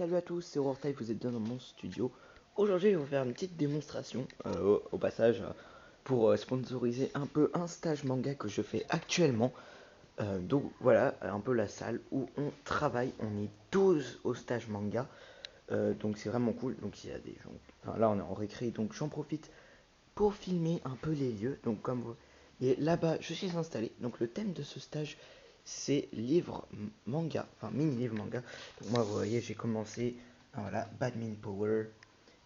salut à tous, c'est Hortai, vous êtes bien dans mon studio. Aujourd'hui, je vais vous faire une petite démonstration au passage pour sponsoriser un peu un stage manga que je fais actuellement. Donc voilà, un peu la salle où on travaille. On est 12 au stage manga. Donc c'est vraiment cool. Donc il y a des gens. Enfin, là, on est en récré, donc j'en profite pour filmer un peu les lieux. Donc comme vous. Et là-bas, je suis installé. Donc le thème de ce stage, c'est livre manga, enfin mini livre manga. Donc moi, vous voyez, j'ai commencé, voilà, Badmin Power,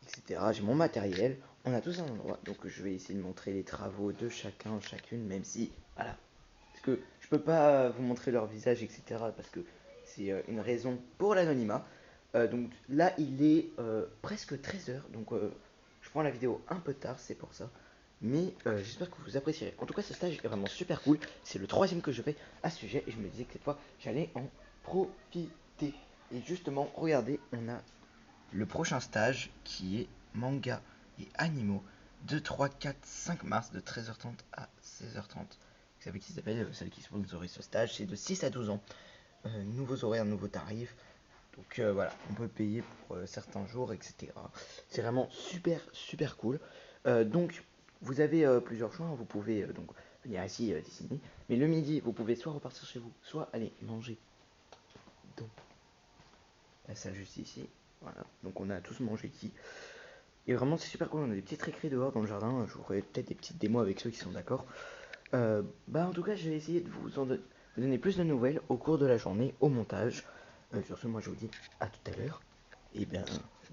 etc. J'ai mon matériel. On a tous un endroit. Donc je vais essayer de montrer les travaux de chacun, chacune, même si, voilà, parce que je peux pas vous montrer leur visage, etc. Parce que c'est une raison pour l'anonymat. Donc là, il est presque 13h. Donc je prends la vidéo un peu tard, c'est pour ça. Mais j'espère que vous apprécierez. En tout cas, ce stage est vraiment super cool. C'est le troisième que je fais à ce sujet. Et je me disais que cette fois, j'allais en profiter. Et justement, regardez, on a le prochain stage qui est manga et animaux de 3, 4, 5 mars de 13h30 à 16h30. Vous savez qui s'appelle, celle qui sponsorise ce stage, c'est de 6 à 12 ans. Nouveaux horaires, nouveaux tarifs. Donc voilà, on peut payer pour certains jours, etc. C'est vraiment super, super cool. Donc, vous avez plusieurs choix. Vous pouvez donc venir ici dessiner. Mais le midi, vous pouvez soit repartir chez vous, soit aller manger dans la salle juste ici. Voilà, donc on a tous mangé ici. Et vraiment, c'est super cool. On a des petites récrés dehors dans le jardin. Je vous ferai peut-être des petites démos avec ceux qui sont d'accord. En tout cas, je vais essayer de vous donner plus de nouvelles au cours de la journée, au montage. Sur ce, moi, je vous dis à tout à l'heure. Et bien,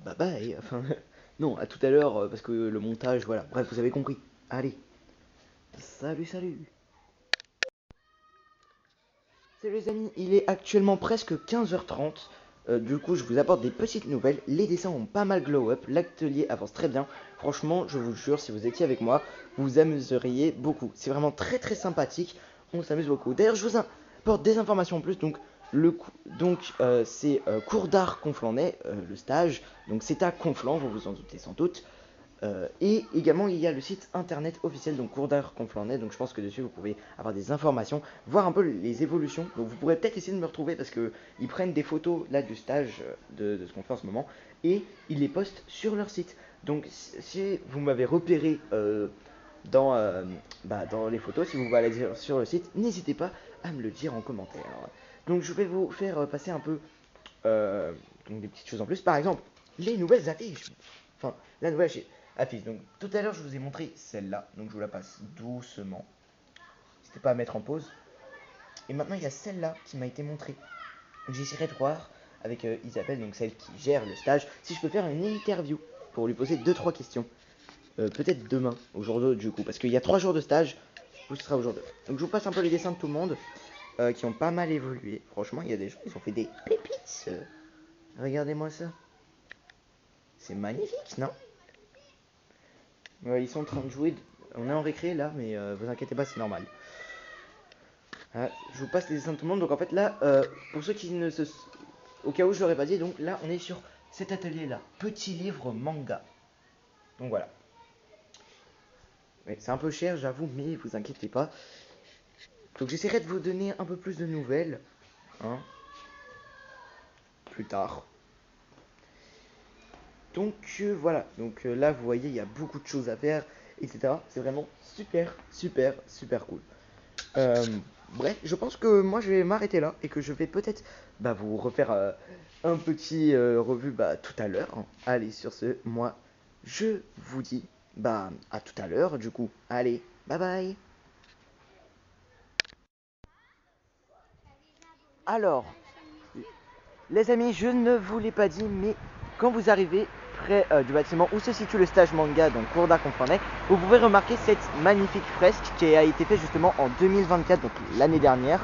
bye bye. Enfin, non, à tout à l'heure, parce que le montage, voilà. Bref, vous avez compris. Allez, salut, salut. Salut les amis, il est actuellement presque 15h30. Du coup, je vous apporte des petites nouvelles. Les dessins ont pas mal glow up. L'atelier avance très bien. Franchement, je vous jure, si vous étiez avec moi, vous vous amuseriez beaucoup. C'est vraiment très très sympathique. On s'amuse beaucoup. D'ailleurs, je vous apporte des informations en plus. C'est cours d'art Conflans-Nez, le stage. Donc c'est à Conflans, vous vous en doutez sans doute. Et également il y a le site internet officiel, donc cours d'art Conflans-Nez, donc je pense que dessus vous pouvez avoir des informations, voir un peu les évolutions. Donc vous pourrez peut-être essayer de me retrouver parce que ils prennent des photos là du stage de ce qu'on fait en ce moment et ils les postent sur leur site. Donc si vous m'avez repéré dans les photos, si vous voulez aller sur le site, n'hésitez pas à me le dire en commentaire. Donc je vais vous faire passer un peu donc des petites choses en plus. Par exemple, les nouvelles affiches. Enfin, la nouvelle affiche. Donc tout à l'heure, je vous ai montré celle-là. Donc je vous la passe doucement. N'hésitez pas à mettre en pause. Et maintenant, il y a celle-là qui m'a été montrée. Donc j'essaierai de voir avec Isabelle, donc celle qui gère le stage, si je peux faire une interview pour lui poser 2-3 questions. Peut-être demain, au jour 2 du coup, parce qu'il y a 3 jours de stage. Ce sera au jour 2. Donc je vous passe un peu les dessins de tout le monde qui ont pas mal évolué. Franchement, il y a des gens qui ont fait des pépites. Regardez-moi ça. C'est magnifique, non? Ils sont en train de jouer. On est en récré là, mais vous inquiétez pas, c'est normal. Je vous passe les dessins de tout le monde. Donc en fait là, pour ceux qui ne se... Au cas où je l'aurais pas dit, donc là on est sur cet atelier là. Petit livre manga. Donc voilà. Ouais, c'est un peu cher j'avoue, mais vous inquiétez pas. Donc j'essaierai de vous donner un peu plus de nouvelles. Hein, plus tard. Donc voilà. Donc là vous voyez, il y a beaucoup de choses à faire, etc. C'est vraiment super, super, super cool. Euh, Bref, je pense que moi je vais m'arrêter là et que je vais peut-être vous refaire un petit revue tout à l'heure. Allez, sur ce, moi je vous dis à tout à l'heure du coup. Allez, bye bye. Alors, les amis, je ne vous l'ai pas dit, mais quand vous arrivez près du bâtiment où se situe le stage manga, donc cours d'art Conflans-Nez, vous pouvez remarquer cette magnifique fresque qui a été faite justement en 2024, donc l'année dernière.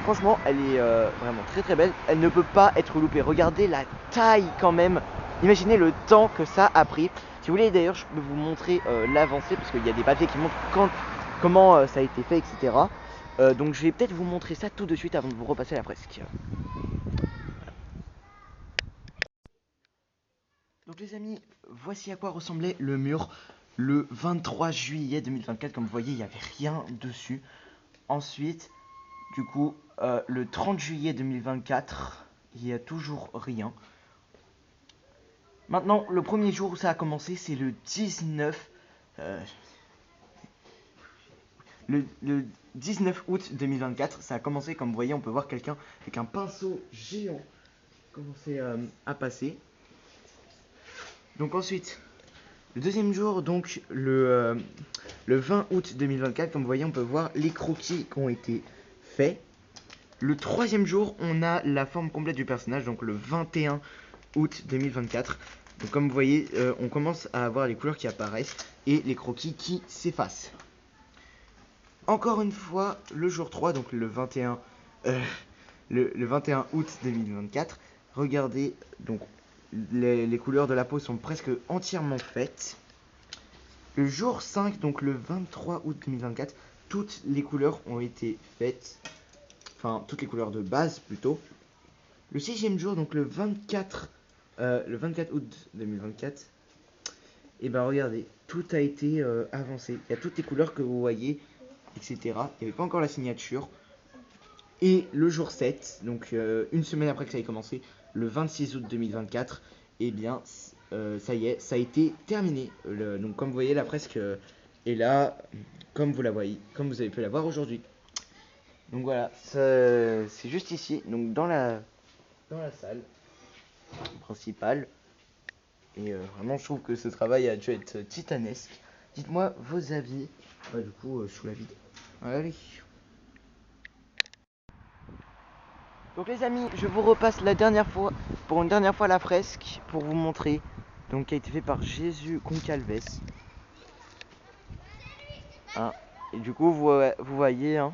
Franchement, elle est vraiment très très belle. Elle ne peut pas être loupée. Regardez la taille quand même. Imaginez le temps que ça a pris. Si vous voulez d'ailleurs, je peux vous montrer l'avancée parce qu'il y a des papiers qui montrent comment ça a été fait, etc. Donc je vais peut-être vous montrer ça tout de suite avant de vous repasser la fresque. Donc les amis, voici à quoi ressemblait le mur le 23 juillet 2024. Comme vous voyez, il n'y avait rien dessus. Ensuite, du coup, le 30 juillet 2024, il n'y a toujours rien. Maintenant, le premier jour où ça a commencé, c'est le 19. Le 19 août 2024, ça a commencé. Comme vous voyez, on peut voir quelqu'un avec un pinceau géant commencer à passer. Donc ensuite, le deuxième jour, donc le 20 août 2024, comme vous voyez, on peut voir les croquis qui ont été faits. Le troisième jour, on a la forme complète du personnage, donc le 21 août 2024. Donc comme vous voyez, on commence à avoir les couleurs qui apparaissent et les croquis qui s'effacent. Encore une fois, le jour 3, donc le 21 août 2024, regardez, donc les couleurs de la peau sont presque entièrement faites. Le jour 5, donc le 23 août 2024, toutes les couleurs ont été faites. Enfin, toutes les couleurs de base plutôt. Le sixième jour, donc le 24 août 2024, et ben regardez, tout a été avancé. Il y a toutes les couleurs que vous voyez, etc. Il n'y avait pas encore la signature. Et le jour 7, donc une semaine après que ça ait commencé, le 26 août 2024, et bien ça y est, ça a été terminé. Donc comme vous voyez, la fresque est là, comme vous la voyez, comme vous avez pu la voir aujourd'hui. Donc voilà, c'est juste ici, donc dans la salle principale. Et vraiment, je trouve que ce travail a dû être titanesque. Dites-moi vos avis, du coup, sous la vidéo. Allez. Donc les amis, je vous repasse pour une dernière fois la fresque pour vous montrer. Donc qui a été fait par Jésus Concalves. Hein. Et du coup, vous voyez, hein,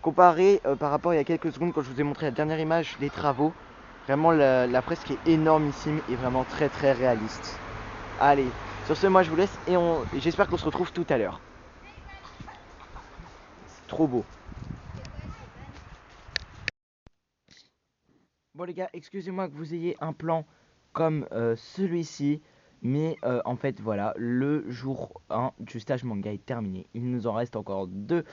comparé par rapport à il y a quelques secondes quand je vous ai montré la dernière image des travaux, vraiment la fresque est énormissime et vraiment très très réaliste. Allez, sur ce, moi je vous laisse et j'espère qu'on se retrouve tout à l'heure. C'est trop beau. Bon les gars, excusez-moi que vous ayez un plan comme celui-ci, mais en fait voilà, le jour 1 du stage manga est terminé. Il nous en reste encore deux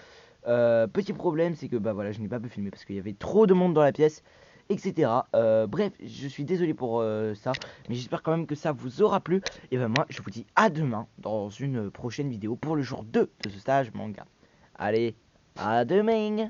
petits problèmes, c'est que bah voilà, je n'ai pas pu filmer parce qu'il y avait trop de monde dans la pièce, etc. Bref, je suis désolé pour ça, mais j'espère quand même que ça vous aura plu. Et ben moi, je vous dis à demain dans une prochaine vidéo pour le jour 2 de ce stage manga. Allez, à demain.